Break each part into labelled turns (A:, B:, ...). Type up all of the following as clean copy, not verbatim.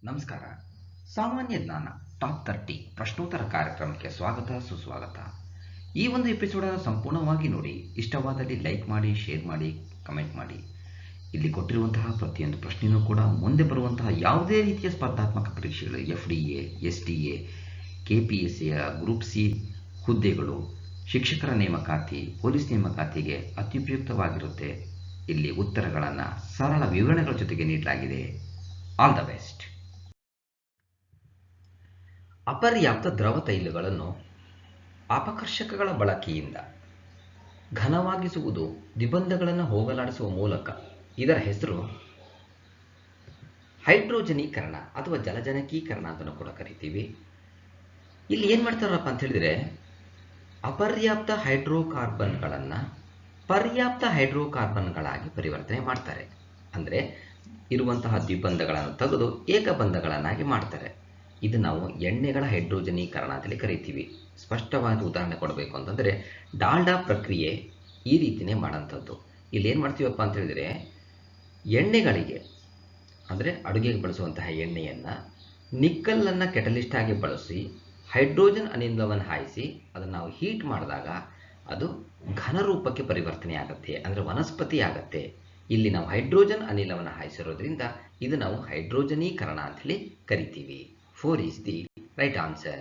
A: ನಮಸ್ಕಾರ. ಸಾಮಾನ್ಯ ಜ್ಞಾನ ಟಾಪ್ 30 ಪ್ರಶ್ನೋತ್ತರ ಕಾರ್ಯಕ್ರಮಕ್ಕೆ ಸ್ವಾಗತ ಸುಸ್ವಾಗತ. ಈ ಒಂದು ಎಪಿಸೋಡನ್ನು ಸಂಪೂರ್ಣವಾಗಿ ನೋಡಿ. ಇಷ್ಟವಾದಲ್ಲಿ ಲೈಕ್ ಮಾಡಿ, ಶೇರ್ ಮಾಡಿ, ಕಮೆಂಟ್ ಮಾಡಿ. ಇಲ್ಲಿ ಕೊಟ್ಟಿರುವಂತಹ ಪ್ರತಿಯೊಂದು ಪ್ರಶ್ನೆಯೂ ಕೂಡ ಮುಂದೆ ಬರುವಂತಹ ಯಾವುದೇ ರೀತಿಯ ಸ್ಪರ್ಧಾತ್ಮಕ ಪರೀಕ್ಷೆಗಳು, FDA, SDA, KPSC, group C ಹುದ್ದೆಗಳು, ಶಿಕ್ಷಕರ ನೇಮಕಾತಿ, ಪೊಲೀಸ್ ನೇಮಕಾತಿಗೆ ಅತ್ಯುಪಯುಕ್ತವಾಗಿರುತ್ತೆ. ಇಲ್ಲಿ ಉತ್ತರಗಳನ್ನು ಸರಳ ವಿವರಣೆಗಳ ಜೊತೆಗೆ ನೀಡಲಾಗಿದೆ. All the best. ಅಪರ್ಯಾಪ್ತ ದ್ರವ ತೈಲಗಳನ್ನು ಅಪಕರ್ಷಕಗಳ ಬಳಕೆಯಿಂದ ಘನವಾಗಿಸುವುದು, ದ್ವಿಬಂಧಗಳನ್ನು ಹೋಗಲಾಡಿಸುವ ಮೂಲಕ. ಇದರ ಹೆಸರು ಹೈಡ್ರೋಜನೀಕರಣ ಅಥವಾ ಜಲಜನಕೀಕರಣ ಅಂತಲೂ ಕೂಡ ಕರಿತೀವಿ. ಇಲ್ಲಿ ಏನು ಮಾಡ್ತಾರಪ್ಪ ಅಂತ ಹೇಳಿದರೆ, ಅಪರ್ಯಾಪ್ತ ಹೈಡ್ರೋಕಾರ್ಬನ್ಗಳನ್ನು ಪರ್ಯಾಪ್ತ ಹೈಡ್ರೋಕಾರ್ಬನ್ಗಳಾಗಿ ಪರಿವರ್ತನೆ ಮಾಡ್ತಾರೆ. ಅಂದರೆ ಇರುವಂತಹ ದ್ವಿಬಂಧಗಳನ್ನು ತೆಗೆದು ಏಕಬಂಧಗಳನ್ನಾಗಿ ಮಾಡ್ತಾರೆ. ಇದು ನಾವು ಎಣ್ಣೆಗಳ ಹೈಡ್ರೋಜನೀಕರಣ ಅಂತೇಳಿ ಕರಿತೀವಿ. ಸ್ಪಷ್ಟವಾದ ಉದಾಹರಣೆ ಕೊಡಬೇಕು ಅಂತಂದರೆ, ಡಾಲ್ಡಾ ಪ್ರಕ್ರಿಯೆ ಈ ರೀತಿಯೇ ಮಾಡೋಂಥದ್ದು. ಇಲ್ಲಿ ಏನು ಮಾಡ್ತೀವಪ್ಪ ಅಂತ ಹೇಳಿದರೆ, ಎಣ್ಣೆಗಳಿಗೆ ಅಂದರೆ ಅಡುಗೆಗೆ ಬಳಸುವಂತಹ ಎಣ್ಣೆಯನ್ನು ನಿಕ್ಕಲನ್ನು ಕೆಟಲಿಸ್ಟ್ ಆಗಿ ಬಳಸಿ ಹೈಡ್ರೋಜನ್ ಅನಿಲವನ್ನು ಹಾಯಿಸಿ ಅದನ್ನು ನಾವು ಹೀಟ್ ಮಾಡಿದಾಗ ಅದು ಘನರೂಪಕ್ಕೆ ಪರಿವರ್ತನೆ ಆಗುತ್ತೆ, ಅಂದರೆ ವನಸ್ಪತಿ ಆಗುತ್ತೆ. ಇಲ್ಲಿ ನಾವು ಹೈಡ್ರೋಜನ್ ಅನಿಲವನ್ನು ಹಾಯಿಸಿರೋದ್ರಿಂದ ಇದು ನಾವು ಹೈಡ್ರೋಜನೀಕರಣ ಅಂತೇಳಿ ಕರಿತೀವಿ. 4 is the right answer.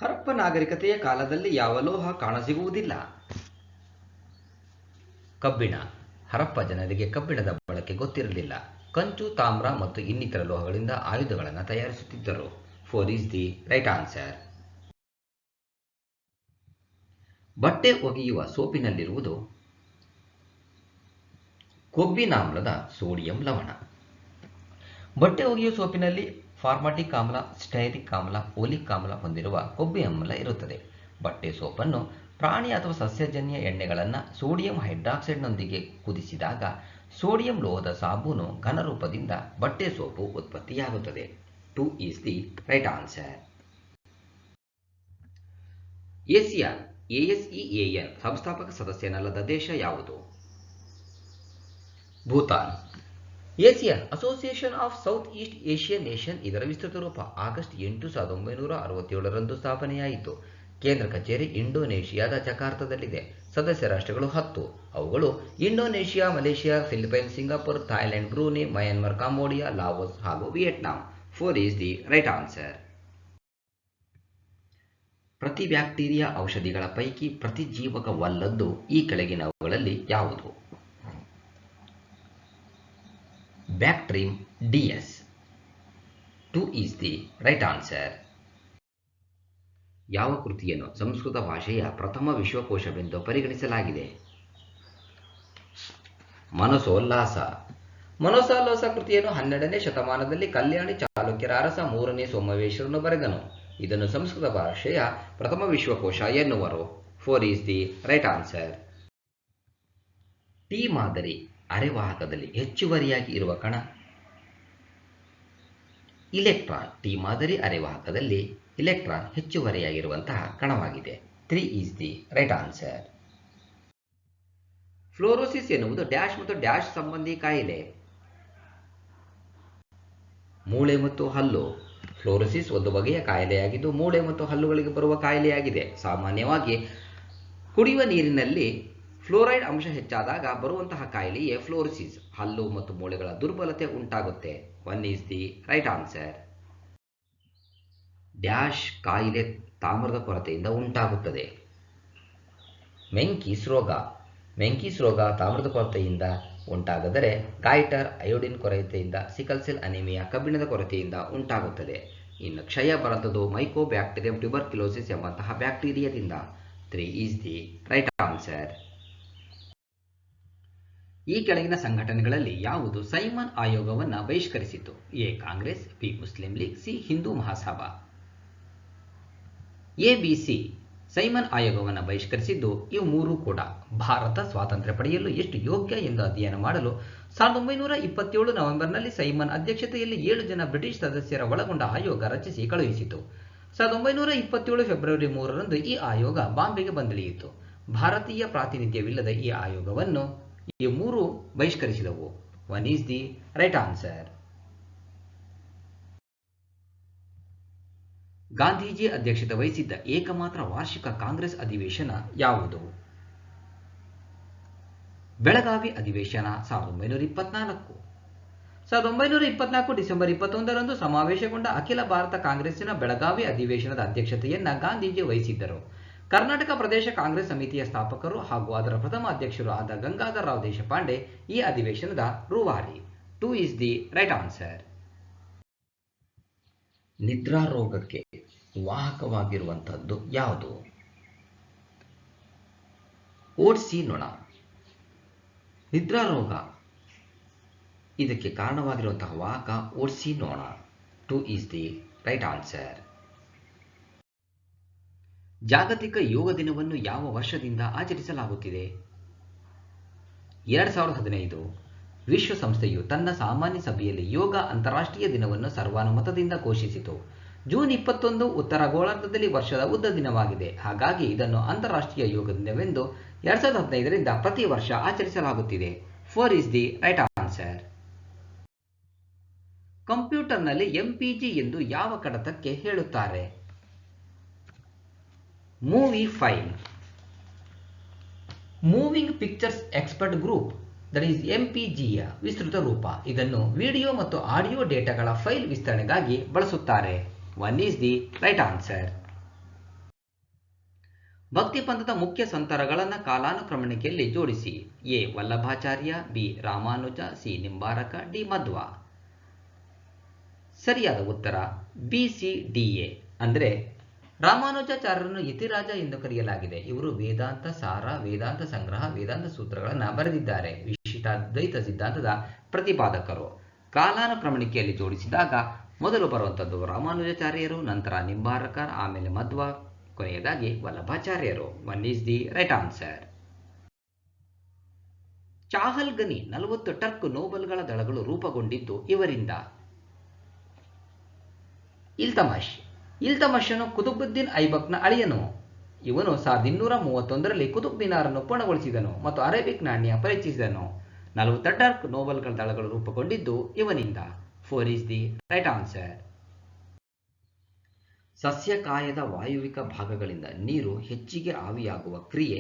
A: Harappa ನಾಗರಿಕತೆಯ ಕಾಲದಲ್ಲಿ ಯಾವ ಲೋಹ ಕಾಣಸಿಗುವುದಿಲ್ಲ? ಕಬ್ಬಿಣ. ಹರಪ್ಪ ಜನರಿಗೆ ಕಬ್ಬಿಣದ ಬಳಕೆ ಗೊತ್ತಿರಲಿಲ್ಲ. ಕಂಚು, ತಾಮ್ರ ಮತ್ತು ಇನ್ನಿತರ ಲೋಹಗಳಿಂದ ಆಯುಧಗಳನ್ನು ತಯಾರಿಸುತ್ತಿದ್ದರು. 4 is the right answer. ಬಟ್ಟೆ ಒಗೆಯುವ ಸೋಪಿನಲ್ಲಿರುವುದು ಕೊಬ್ಬಿನಾಮ್ಲದ ಸೋಡಿಯಂ ಲವಣ. ಬಟ್ಟೆ ಒಗೆಯುವ ಸೋಪಿನಲ್ಲಿ ಫಾರ್ಮಾಟಿಕ್ ಆಮ್ಲ, ಸ್ಟೈರಿಕ್ ಆಮ್ಲ, ಓಲಿಕ್ ಆಮ್ಲ ಹೊಂದಿರುವ ಕೊಬ್ಬಿ ಆಮ್ಲ ಇರುತ್ತದೆ. ಬಟ್ಟೆ ಸೋಪನ್ನು ಪ್ರಾಣಿ ಅಥವಾ ಸಸ್ಯಜನ್ಯ ಎಣ್ಣೆಗಳನ್ನು ಸೋಡಿಯಂ ಹೈಡ್ರಾಕ್ಸೈಡ್ನೊಂದಿಗೆ ಕುದಿಸಿದಾಗ ಸೋಡಿಯಂ ಲೋಹದ ಸಾಬೂನು ಘನರೂಪದಿಂದ ಬಟ್ಟೆ ಸೋಪು ಉತ್ಪತ್ತಿಯಾಗುತ್ತದೆ. 2 is the right answer. ASEAN ಸಂಸ್ಥಾಪಕ ಸದಸ್ಯನಲ್ಲದ ದೇಶ ಯಾವುದು? Bhutan. Asian association of south East Asian nation ಇದರ ವಿಸ್ತೃತ ರೂಪ. ಆಗಸ್ಟ್ 8, 1967ರಂದು ಸ್ಥಾಪನೆಯಾಯಿತು. ಕೇಂದ್ರ ಕಚೇರಿ ಇಂಡೋನೇಷಿಯಾದ ಜಕಾರ್ತದಲ್ಲಿದೆ. ಸದಸ್ಯ ರಾಷ್ಟ್ರಗಳು 10. ಅವುಗಳು Indonesia, Malaysia, Philippines, Singapore, Thailand, Brunei, Myanmar, Cambodia, Laos ಹಾಗೂ Vietnam. 4 is the right answer. ಪ್ರತಿ ಬ್ಯಾಕ್ಟೀರಿಯಾ ಔಷಧಿಗಳ ಪೈಕಿ ಪ್ರತಿಜೀವಕವಲ್ಲದ್ದು ಈ ಕೆಳಗಿನವುಗಳಲ್ಲಿ ಯಾವುದು? ಬ್ಯಾಕ್ಟ್ರಿಮ್ DS. 2 is the right answer. ಯಾವ ಕೃತಿಯನ್ನು ಸಂಸ್ಕೃತ ಭಾಷೆಯ ಪ್ರಥಮ ವಿಶ್ವಕೋಶವೆಂದು ಪರಿಗಣಿಸಲಾಗಿದೆ? ಮನಸೋಲ್ಲಾಸ. ಮನಸೋಲ್ಲಾಸ ಕೃತಿಯನ್ನು 12ನೇ ಶತಮಾನದಲ್ಲಿ ಕಲ್ಯಾಣಿ ಚಾಲುಕ್ಯರ ಅರಸ 3ನೇ ಸೋಮವೇಶ್ವರನು ಬರೆದನು. ಇದನ್ನು ಸಂಸ್ಕೃತ ಭಾಷೆಯ ಪ್ರಥಮ ವಿಶ್ವಕೋಶ ಎನ್ನುವರು. 4 is the right answer. T ಮಾದರಿ ಅರೆವಾಹಕದಲ್ಲಿ ಹೆಚ್ಚುವರಿಯಾಗಿ ಇರುವ ಕಣ? ಇಲೆಕ್ಟ್ರಾನ್. ಟಿ ಮಾದರಿ ಅರೆವಾಹಕದಲ್ಲಿ ಇಲೆಕ್ಟ್ರಾನ್ ಹೆಚ್ಚುವರಿಯಾಗಿರುವಂತಹ ಕಣವಾಗಿದೆ. 3 is the right answer. Fluorosis ಎನ್ನುವುದು ಡ್ಯಾಶ್ ಮತ್ತು ಡ್ಯಾಶ್ ಸಂಬಂಧಿ ಕಾಯಿಲೆ? ಮೂಳೆ ಮತ್ತು ಹಲ್ಲು. ಫ್ಲೋರೋಸಿಸ್ ಒಂದು ಬಗೆಯ ಕಾಯಿಲೆಯಾಗಿದ್ದು ಮೂಳೆ ಮತ್ತು ಹಲ್ಲುಗಳಿಗೆ ಬರುವ ಕಾಯಿಲೆಯಾಗಿದೆ. ಸಾಮಾನ್ಯವಾಗಿ ಕುಡಿಯುವ ನೀರಿನಲ್ಲಿ ಫ್ಲೋರೈಡ್ ಅಂಶ ಹೆಚ್ಚಾದಾಗ ಬರುವಂತಹ ಕಾಯಿಲೆಯೇ ಫ್ಲೋರೋಸಿಸ್. ಹಲ್ಲು ಮತ್ತು ಮೂಳೆಗಳ ದುರ್ಬಲತೆ ಉಂಟಾಗುತ್ತೆ. 1 is the right answer. Dash ಕಾಯಿಲೆ ತಾಮ್ರದ ಕೊರತೆಯಿಂದ ಉಂಟಾಗುತ್ತದೆ? ಮೆಂಕಿಸ್ ರೋಗ. ಮೆಂಕಿಸ್ ರೋಗ ತಾಮ್ರದ ಕೊರತೆಯಿಂದ ಉಂಟಾಗದರೆ ಗಾಯ್ಟರ್, ಅಯೋಡಿನ್ ಕೊರತೆಯಿಂದ, ಸಿಕಲ್ ಸೆಲ್ ಅನಿಮಿಯಾ, ಕಬ್ಬಿಣದ ಕೊರತೆಯಿಂದ ಉಂಟಾಗುತ್ತದೆ. ಇನ್ನು ಕ್ಷಯ ಬರುತ್ತದೆ ಮೈಕೋಬ್ಯಾಕ್ಟೀರಿಯಂ ಟ್ಯೂಬರ್ಕ್ಯುಲೋಸಿಸ್ ಎಂಬಂತಹ ಬ್ಯಾಕ್ಟೀರಿಯಾದಿಂದ. 3 is the right answer. ಈ ಕೆಳಗಿನ ಸಂಘಟನೆಗಳಲ್ಲಿ ಯಾವುದು ಸೈಮನ್ ಆಯೋಗವನ್ನು ಬಹಿಷ್ಕರಿಸಿತು? A Congress, B Muslim League, C Hindu Mahasabha. ABC Simon ಆಯೋಗವನ್ನು ಬಹಿಷ್ಕರಿಸಿದ್ದು ಇವು ಮೂರೂ ಕೂಡ ಭಾರತ ಸ್ವಾತಂತ್ರ್ಯ ಪಡೆಯಲು ಎಷ್ಟು ಯೋಗ್ಯ ಎಂದು ಅಧ್ಯಯನ ಮಾಡಲು 1927 ನವೆಂಬರ್ನಲ್ಲಿ ಸೈಮನ್ ಅಧ್ಯಕ್ಷತೆಯಲ್ಲಿ 7 ಜನ ಬ್ರಿಟಿಷ್ ಸದಸ್ಯರ ಒಳಗೊಂಡ ಆಯೋಗ ರಚಿಸಿ ಕಳುಹಿಸಿತು. 1927 ಫೆಬ್ರವರಿ 3ರಂದು ಈ ಆಯೋಗ ಬಾಂಬೆಗೆ ಬಂದಿಳಿಯಿತು. ಭಾರತೀಯ ಪ್ರಾತಿನಿಧ್ಯವಿಲ್ಲದ ಈ ಆಯೋಗವನ್ನು ಈ ಮೂರು ಬಹಿಷ್ಕರಿಸಿದವು. 1 is the right answer. Gandhiji ಅಧ್ಯಕ್ಷತೆ ವಹಿಸಿದ್ದ ಏಕಮಾತ್ರ ವಾರ್ಷಿಕ ಕಾಂಗ್ರೆಸ್ ಅಧಿವೇಶನ ಯಾವುದು? ಬೆಳಗಾವಿ ಅಧಿವೇಶನ 1924. 1924 ಡಿಸೆಂಬರ್ 21ರಂದು ಸಮಾವೇಶಗೊಂಡ ಅಖಿಲ ಭಾರತ ಕಾಂಗ್ರೆಸ್ಸಿನ ಬೆಳಗಾವಿ ಅಧಿವೇಶನದ ಅಧ್ಯಕ್ಷತೆಯನ್ನ ಗಾಂಧೀಜಿ ವಹಿಸಿದ್ದರು. ಕರ್ನಾಟಕ ಪ್ರದೇಶ ಕಾಂಗ್ರೆಸ್ ಸಮಿತಿಯ ಸ್ಥಾಪಕರು ಹಾಗೂ ಅದರ ಪ್ರಥಮ ಅಧ್ಯಕ್ಷರು ಆದ ಗಂಗಾಧರ ರಾವ್ ದೇಶಪಾಂಡೆ ಈ ಅಧಿವೇಶನದ ರೂವಾರಿ. 2 ಈಸ್ ದಿ ರೈಟ್ ಆನ್ಸರ್. ನಿದ್ರಾ ರೋಗಕ್ಕೆ ವಾಹಕವಾಗಿರುವಂತಹದ್ದು ಯಾವುದು? ಓಡ್ಸಿ ನೊಣ. ನಿದ್ರಾ ರೋಗ ಇದಕ್ಕೆ ಕಾರಣವಾಗಿರುವಂತಹ ವಾಹಕ ಓಡ್ಸಿ ನೊಣ. 2 ಈಸ್ ದಿ ರೈಟ್ ಆನ್ಸರ್. ಜಾಗತಿಕ ಯೋಗ ದಿನವನ್ನು ಯಾವ ವರ್ಷದಿಂದ ಆಚರಿಸಲಾಗುತ್ತಿದೆ? 2015. ವಿಶ್ವಸಂಸ್ಥೆಯು ತನ್ನ ಸಾಮಾನ್ಯ ಸಭೆಯಲ್ಲಿ ಯೋಗ ಅಂತಾರಾಷ್ಟ್ರೀಯ ದಿನವನ್ನು ಸರ್ವಾನುಮತದಿಂದ ಘೋಷಿಸಿತು. ಜೂನ್ 21 ಉತ್ತರ ಗೋಳಾರ್ಧದಲ್ಲಿ ವರ್ಷದ ಉದ್ದ ದಿನವಾಗಿದೆ. ಹಾಗಾಗಿ ಇದನ್ನು ಅಂತಾರಾಷ್ಟ್ರೀಯ ಯೋಗ ದಿನವೆಂದು 2015ರಿಂದ ಪ್ರತಿ ವರ್ಷ ಆಚರಿಸಲಾಗುತ್ತಿದೆ. 4 ಈಸ್ ದಿ ರೈಟ್ ಆನ್ಸರ್. ಕಂಪ್ಯೂಟರ್ನಲ್ಲಿ ಎಂಪಿಜಿ ಎಂದು ಯಾವ ಕಡತಕ್ಕೆ ಹೇಳುತ್ತಾರೆ? Movie file. Moving pictures expert group, that is ಎಂಪಿಜಿಯ ವಿಸ್ತೃತ ರೂಪ. ಇದನ್ನು ವಿಡಿಯೋ ಮತ್ತು ಆಡಿಯೋ ಡೇಟಾಗಳ ಫೈಲ್ ವಿಸ್ತರಣೆಗಾಗಿ ಬಳಸುತ್ತಾರೆ. 1 ಈಸ್ ದಿ ರೈಟ್ ಆನ್ಸರ್. ಭಕ್ತಿ ಪಂಥದ ಮುಖ್ಯ ಸಂತರಗಳನ್ನು ಕಾಲಾನುಕ್ರಮಣಿಕೆಯಲ್ಲಿ ಜೋಡಿಸಿ. A Vallabhacharya, B Ramanuja, C Nimbarka, D Madhva. ಸರಿಯಾದ ಉತ್ತರ ಬಿ ಸಿ ಡಿ ಎ. ಅಂದರೆ ರಾಮಾನುಜಾಚಾರ್ಯರನ್ನು ಯತಿರಾಜ ಎಂದು ಕರೆಯಲಾಗಿದೆ. ಇವರು ವೇದಾಂತ ಸಾರ, ವೇದಾಂತ ಸಂಗ್ರಹ, ವೇದಾಂತ ಸೂತ್ರಗಳನ್ನು ಬರೆದಿದ್ದಾರೆ. ವಿಶಿಷ್ಟಾದ್ವೈತ ಸಿದ್ಧಾಂತದ ಪ್ರತಿಪಾದಕರು. ಕಾಲಾನುಕ್ರಮಣಿಕೆಯಲ್ಲಿ ಜೋಡಿಸಿದಾಗ ಮೊದಲು ಬರುವಂಥದ್ದು ರಾಮಾನುಜಾಚಾರ್ಯರು, ನಂತರ ನಿಂಬಾರಕ, ಆಮೇಲೆ ಮಧ್ವ, ಕೊನೆಯದಾಗಿ ವಲ್ಲಭಾಚಾರ್ಯರು. 1 ಈಸ್ ದಿ ರೈಟ್ ಆನ್ಸರ್. ಚಾಹಲ್ಗನಿ 40 ಟರ್ಕ್ ನೋಬಲ್ಗಳ ದಳಗಳು ರೂಪುಗೊಂಡಿದ್ದು ಇವರಿಂದ. ಇಲ್ತಮಷ್. ಇಲ್ತಮಷನು ಕುತುಬುದ್ದೀನ್ ಐಬಕ್ನ ಅಳಿಯನು. ಇವನು 1231ರಲ್ಲಿ ಕುತುಬ್ ಮಿನಾರನ್ನು ಪೂರ್ಣಗೊಳಿಸಿದನು ಮತ್ತು ಅರೇಬಿಕ್ ನಾಣ್ಯ ಪರಿಚಯಿಸಿದನು. 40 ಟರ್ಕ್ ನೋಬಲ್ಗಳ ದಳಗಳು ರೂಪುಗೊಂಡಿದ್ದು ಇವನಿಂದ. 4 ಈಸ್ ದಿ ರೈಟ್ ಆನ್ಸರ್. ಸಸ್ಯಕಾಯದ ವಾಯುವಿಕ ಭಾಗಗಳಿಂದ ನೀರು ಹೆಚ್ಚಿಗೆ ಆವಿಯಾಗುವ ಕ್ರಿಯೆ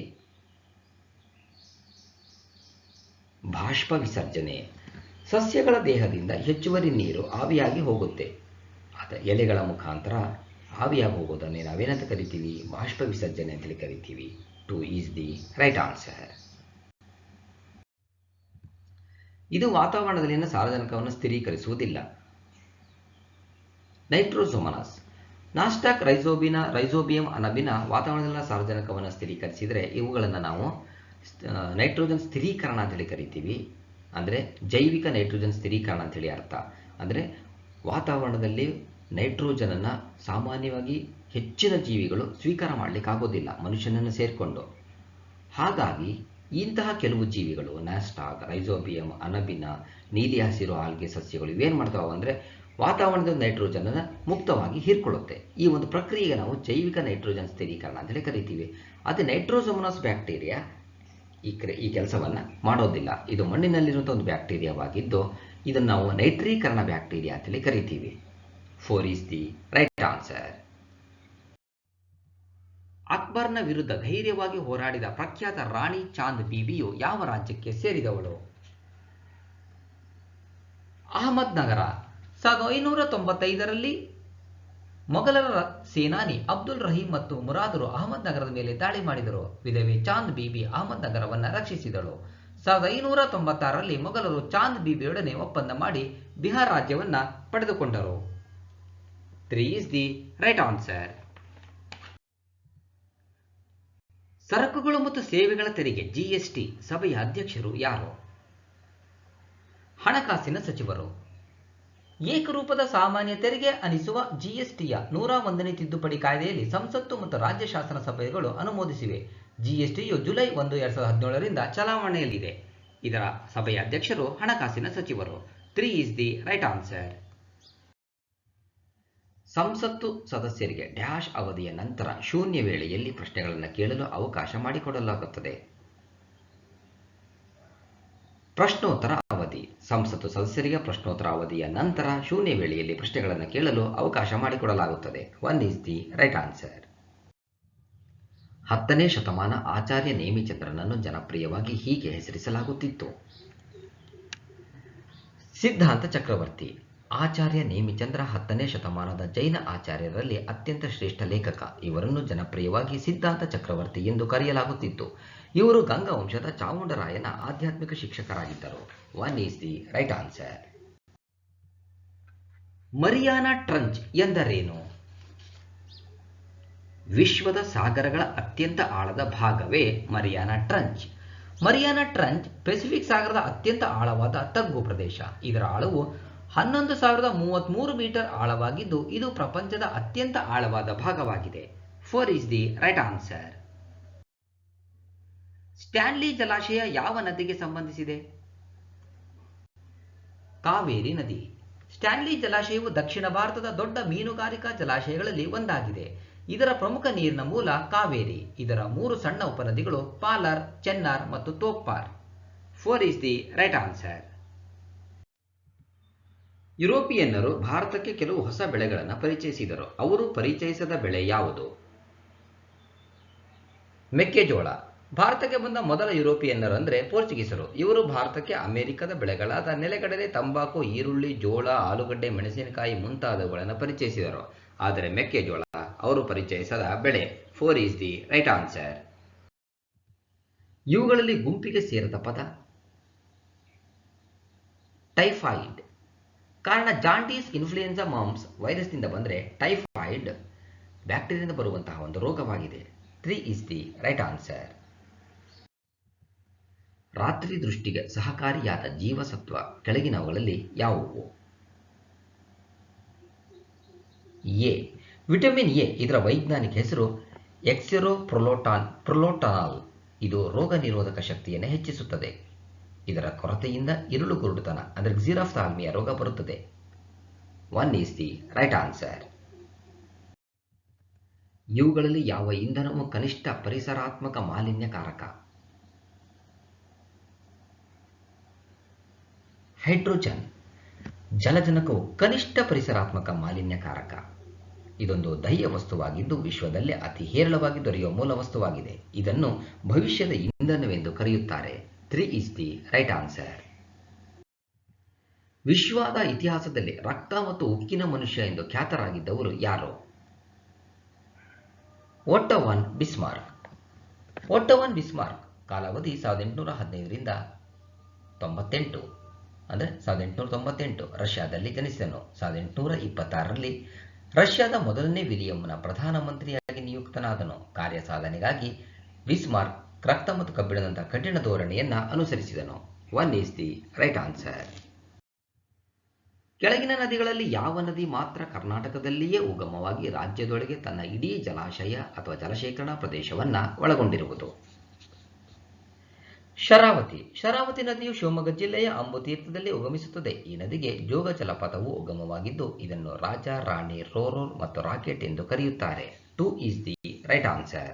A: ಬಾಷ್ಪ ವಿಸರ್ಜನೆ. ಸಸ್ಯಗಳ ದೇಹದಿಂದ ಹೆಚ್ಚುವರಿ ನೀರು ಆವಿಯಾಗಿ ಹೋಗುತ್ತೆ. ಎಲೆಗಳ ಮುಖಾಂತರ ಆವಿಯಾಗಿ ಹೋಗೋದನ್ನೇ ನಾವೇನಂತ ಕರಿತೀವಿ? ಬಾಷ್ಪ ವಿಸರ್ಜನೆ ಅಂತೇಳಿ ಕರಿತೀವಿ. 2 ಈಸ್ ದಿ ರೈಟ್ ಆನ್ಸರ್. ಇದು ವಾತಾವರಣದಲ್ಲಿನ ಸಾರಜನಕವನ್ನು ಸ್ಥಿರೀಕರಿಸುವುದಿಲ್ಲ. ನೈಟ್ರೋಸೋಮನಸ್. ನಾಸ್ಟಾಕ್, ರೈಸೋಬಿಯಂ, ಅನಬಿನ ವಾತಾವರಣದಲ್ಲಿನ ಸಾರಜನಕವನ್ನು ಸ್ಥಿರೀಕರಿಸಿದರೆ ಇವುಗಳನ್ನು ನಾವು ನೈಟ್ರೋಜನ್ ಸ್ಥಿರೀಕರಣ ಅಂತೇಳಿ ಕರಿತೀವಿ. ಅಂದರೆ ಜೈವಿಕ ನೈಟ್ರೋಜನ್ ಸ್ಥಿರೀಕರಣ ಅಂತೇಳಿ ಅರ್ಥ. ಅಂದರೆ ವಾತಾವರಣದಲ್ಲಿ ನೈಟ್ರೋಜನನ್ನು ಸಾಮಾನ್ಯವಾಗಿ ಹೆಚ್ಚಿನ ಜೀವಿಗಳು ಸ್ವೀಕಾರ ಮಾಡಲಿಕ್ಕಾಗೋದಿಲ್ಲ, ಮನುಷ್ಯನನ್ನು ಸೇರಿಕೊಂಡು. ಹಾಗಾಗಿ ಇಂತಹ ಕೆಲವು ಜೀವಿಗಳು ನ್ಯಾಸ್ಟಾಕ್, ರೈಸೋಬಿಯಂ, ಅನಬಿನ, ನೀಲಿ ಹಸಿರು ಆಲ್ಗೆ ಸಸ್ಯಗಳು ಇವೇನು ಮಾಡ್ತಾವೆ ಅಂದರೆ ವಾತಾವರಣದ ನೈಟ್ರೋಜನನ್ನು ಮುಕ್ತವಾಗಿ ಹೀರ್ಕೊಳ್ಳುತ್ತೆ. ಈ ಒಂದು ಪ್ರಕ್ರಿಯೆಗೆ ನಾವು ಜೈವಿಕ ನೈಟ್ರೋಜನ್ ಸ್ಥಿರೀಕರಣ ಅಂತೇಳಿ ಕರಿತೀವಿ. ಅದೇ ನೈಟ್ರೋಸೋಮನಸ್ ಬ್ಯಾಕ್ಟೀರಿಯಾ ಈ ಕೆಲಸವನ್ನು ಮಾಡೋದಿಲ್ಲ. ಇದು ಮಣ್ಣಿನಲ್ಲಿರುವಂಥ ಒಂದು ಬ್ಯಾಕ್ಟೀರಿಯಾವಾಗಿದ್ದು ಇದನ್ನು ನಾವು ನೈಟ್ರೀಕರಣ ಬ್ಯಾಕ್ಟೀರಿಯಾ ಅಂತೇಳಿ ಕರಿತೀವಿ. 4 ಈಸ್ ದಿ ರೈಟ್ ಆನ್ಸರ್. ಅಕ್ಬರ್ನ ವಿರುದ್ಧ ಧೈರ್ಯವಾಗಿ ಹೋರಾಡಿದ ಪ್ರಖ್ಯಾತ ರಾಣಿ ಚಾಂದ್ ಬೀಬಿಯು ಯಾವ ರಾಜ್ಯಕ್ಕೆ ಸೇರಿದವಳು? ಅಹಮದ್ ನಗರ. 1595ರಲ್ಲಿ ಮೊಘಲರ ಸೇನಾನಿ ಅಬ್ದುಲ್ ರಹೀಂ ಮತ್ತು ಮುರಾದರು ಅಹಮದ್ ನಗರದ ಮೇಲೆ ದಾಳಿ ಮಾಡಿದರು. ವಿಧವೆ ಚಾಂದ್ ಬೀಬಿ ಅಹಮದ್ ನಗರವನ್ನು ರಕ್ಷಿಸಿದಳು. 1596ರಲ್ಲಿ ಮೊಘಲರು ಚಾಂದ್ ಬೀಬಿಯೊಡನೆ ಒಪ್ಪಂದ ಮಾಡಿ ಬಿಹಾರ್ ರಾಜ್ಯವನ್ನು ಪಡೆದುಕೊಂಡರು. 3 ಈಸ್ ದಿ ರೈಟ್ ಆನ್ಸರ್. ಸರಕುಗಳು ಮತ್ತು ಸೇವೆಗಳ ತೆರಿಗೆ ಜಿಎಸ್ಟಿ ಸಭೆಯ ಅಧ್ಯಕ್ಷರು ಯಾರು? ಹಣಕಾಸಿನ ಸಚಿವರು. ಏಕರೂಪದ ಸಾಮಾನ್ಯ ತೆರಿಗೆ ಅನಿಸುವ ಜಿಎಸ್ಟಿಯ 101ನೇ ತಿದ್ದುಪಡಿ ಕಾಯ್ದೆಯಲ್ಲಿ ಸಂಸತ್ತು ಮತ್ತು ರಾಜ್ಯ ಶಾಸನ ಸಭೆಗಳು ಅನುಮೋದಿಸಿವೆ. ಜಿಎಸ್ಟಿಯು ಜುಲೈ 1, 2017ರಿಂದ ಚಲಾವಣೆಯಲ್ಲಿದೆ. ಇದರ ಸಭೆಯ ಅಧ್ಯಕ್ಷರು ಹಣಕಾಸಿನ ಸಚಿವರು. 3 ಈಸ್ ದಿ ರೈಟ್ ಆನ್ಸರ್. ಸಂಸತ್ತು ಸದಸ್ಯರಿಗೆ ಡ್ಯಾಶ್ ಅವಧಿಯ ನಂತರ ಶೂನ್ಯ ವೇಳೆಯಲ್ಲಿ ಪ್ರಶ್ನೆಗಳನ್ನು ಕೇಳಲು ಅವಕಾಶ ಮಾಡಿಕೊಡಲಾಗುತ್ತದೆ. ಪ್ರಶ್ನೋತ್ತರ ಅವಧಿ. ಸಂಸತ್ತು ಸದಸ್ಯರಿಗೆ ಪ್ರಶ್ನೋತ್ತರ ಅವಧಿಯ ನಂತರ ಶೂನ್ಯ ವೇಳೆಯಲ್ಲಿ ಪ್ರಶ್ನೆಗಳನ್ನು ಕೇಳಲು ಅವಕಾಶ ಮಾಡಿಕೊಡಲಾಗುತ್ತದೆ. 1 ಈಸ್ ದಿ ರೈಟ್ ಆನ್ಸರ್. 10ನೇ ಶತಮಾನ ಆಚಾರ್ಯ ನೇಮಿಚಂದ್ರನನ್ನು ಜನಪ್ರಿಯವಾಗಿ ಹೀಗೆ ಹೆಸರಿಸಲಾಗುತ್ತಿತ್ತು. ಸಿದ್ಧಾಂತ ಚಕ್ರವರ್ತಿ. ಆಚಾರ್ಯ ನೇಮಿಚಂದ್ರ 10ನೇ ಶತಮಾನದ ಜೈನ ಆಚಾರ್ಯರಲ್ಲಿ ಅತ್ಯಂತ ಶ್ರೇಷ್ಠ ಲೇಖಕ. ಇವರನ್ನು ಜನಪ್ರಿಯವಾಗಿ ಸಿದ್ಧಾಂತ ಚಕ್ರವರ್ತಿ ಎಂದು ಕರೆಯಲಾಗುತ್ತಿತ್ತು. ಇವರು ಗಂಗವಂಶದ ಚಾಮುಂಡರಾಯನ ಆಧ್ಯಾತ್ಮಿಕ ಶಿಕ್ಷಕರಾಗಿದ್ದರು. 1 is the right answer. Mariana trench ಎಂದರೇನು? ವಿಶ್ವದ ಸಾಗರಗಳ ಅತ್ಯಂತ ಆಳದ ಭಾಗವೇ Mariana trench. Mariana trench Pacific ಸಾಗರದ ಅತ್ಯಂತ ಆಳವಾದ ತಗ್ಗು ಪ್ರದೇಶ. ಇದರ ಆಳವು 11,033 ಮೀಟರ್ ಆಳವಾಗಿದ್ದು ಇದು ಪ್ರಪಂಚದ ಅತ್ಯಂತ ಆಳವಾದ ಭಾಗವಾಗಿದೆ. 4 is the right answer. Stanley ಜಲಾಶಯ ಯಾವ ನದಿಗೆ ಸಂಬಂಧಿಸಿದೆ? ಕಾವೇರಿ ನದಿ. ಸ್ಟ್ಯಾನ್ಲಿ ಜಲಾಶಯವು ದಕ್ಷಿಣ ಭಾರತದ ದೊಡ್ಡ ಮೀನುಗಾರಿಕಾ ಜಲಾಶಯಗಳಲ್ಲಿ ಒಂದಾಗಿದೆ. ಇದರ ಪ್ರಮುಖ ನೀರಿನ ಮೂಲ ಕಾವೇರಿ. ಇದರ 3 ಸಣ್ಣ ಉಪನದಿಗಳು ಪಾಲಾರ್, ಚೆನ್ನಾರ್ ಮತ್ತು ತೋಪ್ಪಾರ್. 4 ಈಸ್ ದಿ ರೈಟ್ ಆನ್ಸರ್. ಯುರೋಪಿಯನ್ನರು ಭಾರತಕ್ಕೆ ಕೆಲವು ಹೊಸ ಬೆಳೆಗಳನ್ನು ಪರಿಚಯಿಸಿದರು. ಅವರು ಪರಿಚಯಿಸದ ಬೆಳೆ ಯಾವುದು? ಮೆಕ್ಕೆಜೋಳ. ಭಾರತಕ್ಕೆ ಬಂದ ಮೊದಲ ಯುರೋಪಿಯನ್ನರು ಅಂದರೆ ಪೋರ್ಚುಗೀಸರು. ಇವರು ಭಾರತಕ್ಕೆ ಅಮೆರಿಕದ ಬೆಳೆಗಳಾದ ನೆಲಗಡಲೆ, ತಂಬಾಕು, ಈರುಳ್ಳಿ, ಜೋಳ, ಆಲೂಗಡ್ಡೆ, ಮೆಣಸಿನಕಾಯಿ ಮುಂತಾದವುಗಳನ್ನು ಪರಿಚಯಿಸಿದರು. ಆದರೆ ಮೆಕ್ಕೆಜೋಳ ಅವರು ಪರಿಚಯಿಸದ ಬೆಳೆ. 4 ಈಸ್ ದಿ ರೈಟ್ ಆನ್ಸರ್. ಇವುಗಳಲ್ಲಿ ಗುಂಪಿಗೆ ಸೇರದ ಪದ ಟೈಫಾಯ್ಡ್. ಕಾರಣ ಜಾಂಡೀಸ್, ಇನ್ಫ್ಲೂಯೆನ್ಸಾ, ಮಮ್ಸ್ ವೈರಸ್ನಿಂದ ಬಂದರೆ ಟೈಫಾಯ್ಡ್ ಬ್ಯಾಕ್ಟೀರಿಯಾದಿಂದ ಬರುವಂತಹ ಒಂದು ರೋಗವಾಗಿದೆ. 3 ಈಸ್ ದಿ ರೈಟ್ ಆನ್ಸರ್. ರಾತ್ರಿ ದೃಷ್ಟಿಗೆ ಸಹಕಾರಿಯಾದ ಜೀವಸತ್ವ ಕೆಳಗಿನವುಗಳಲ್ಲಿ ಯಾವುವು? ಎ. Vitamin A. ಇದರ ವೈಜ್ಞಾನಿಕ ಹೆಸರು ಎಕ್ಸಿರೋಪ್ರೊಲೋಟಾನಾಲ್. ಇದು ರೋಗ ನಿರೋಧಕ ಶಕ್ತಿಯನ್ನು ಹೆಚ್ಚಿಸುತ್ತದೆ. ಇದರ ಕೊರತೆಯಿಂದ ಇರುಳು ಕುರುಡುತನ ಅಂದರೆ ಜಿರಾಫ್ಥಾಲ್ಮಿಯಾ ರೋಗ ಬರುತ್ತದೆ. 1 ಈಸ್ ದಿ ರೈಟ್ ಆನ್ಸರ್. ಇವುಗಳಲ್ಲಿ ಯಾವ ಇಂಧನವು ಕನಿಷ್ಠ ಪರಿಸರಾತ್ಮಕ ಮಾಲಿನ್ಯಕಾರಕ? ಹೈಡ್ರೋಜನ್. ಜಲಜನಕವು ಕನಿಷ್ಠ ಪರಿಸರಾತ್ಮಕ ಮಾಲಿನ್ಯಕಾರಕ. ಇದೊಂದು ದಹ್ಯ ವಸ್ತುವಾಗಿದ್ದು ವಿಶ್ವದಲ್ಲೇ ಅತಿ ಹೇರಳವಾಗಿ ದೊರೆಯುವ ಮೂಲ ವಸ್ತುವಾಗಿದೆ. ಇದನ್ನು ಭವಿಷ್ಯದ ಇಂಧನವೆಂದು ಕರೆಯುತ್ತಾರೆ. 3 ಈಸ್ ದಿ ರೈಟ್ ಆನ್ಸರ್. ವಿಶ್ವದ ಇತಿಹಾಸದಲ್ಲಿ ರಕ್ತ ಮತ್ತು ಉಕ್ಕಿನ ಮನುಷ್ಯ ಎಂದು ಖ್ಯಾತರಾಗಿದ್ದವರು ಯಾರು? Otto von Bismarck. Otto von Bismarck ಕಾಲಾವಧಿ 1815ರಿಂದ 98 ಅಂದರೆ 1898. ರಷ್ಯಾದಲ್ಲಿ ಜನಿಸಿದನು. 1826ರಲ್ಲಿ ರಷ್ಯಾದ ಮೊದಲನೇ ವಿಲಿಯಂನ ಪ್ರಧಾನಮಂತ್ರಿಯಾಗಿ ನಿಯುಕ್ತನಾದನು. ಕಾರ್ಯ ಸಾಧನೆಗಾಗಿ ಬಿಸ್ಮಾರ್ಕ್ ರಕ್ತ ಮತ್ತು ಕಬ್ಬಿಣದಂತಹ ಕಠಿಣ ಧೋರಣೆಯನ್ನು ಅನುಸರಿಸಿದನು. 1 ಈಸ್ ದಿ ರೈಟ್ ಆನ್ಸರ್. ಕೆಳಗಿನ ನದಿಗಳಲ್ಲಿ ಯಾವ ನದಿ ಮಾತ್ರ ಕರ್ನಾಟಕದಲ್ಲಿಯೇ ಉಗಮವಾಗಿ ರಾಜ್ಯದೊಳಗೆ ತನ್ನ ಇಡೀ ಜಲಾಶಯ ಅಥವಾ ಜಲಶೇಖರಣಾ ಪ್ರದೇಶವನ್ನು ಒಳಗೊಂಡಿರುವುದು? ಶರಾವತಿ. ಶರಾವತಿ ನದಿಯು ಶಿವಮೊಗ್ಗ ಜಿಲ್ಲೆಯ ಅಂಬುತೀರ್ಥದಲ್ಲಿ ಉಗಮಿಸುತ್ತದೆ. ಈ ನದಿಗೆ ಜೋಗ ಜಲಪಾತವು ಉಗಮವಾಗಿದ್ದು ಇದನ್ನು ರಾಜ, ರಾಣಿ, ರೋರೋರ್ ಮತ್ತು ರಾಕೆಟ್ ಎಂದು ಕರೆಯುತ್ತಾರೆ. 2 ಈಸ್ ದಿ ರೈಟ್ ಆನ್ಸರ್.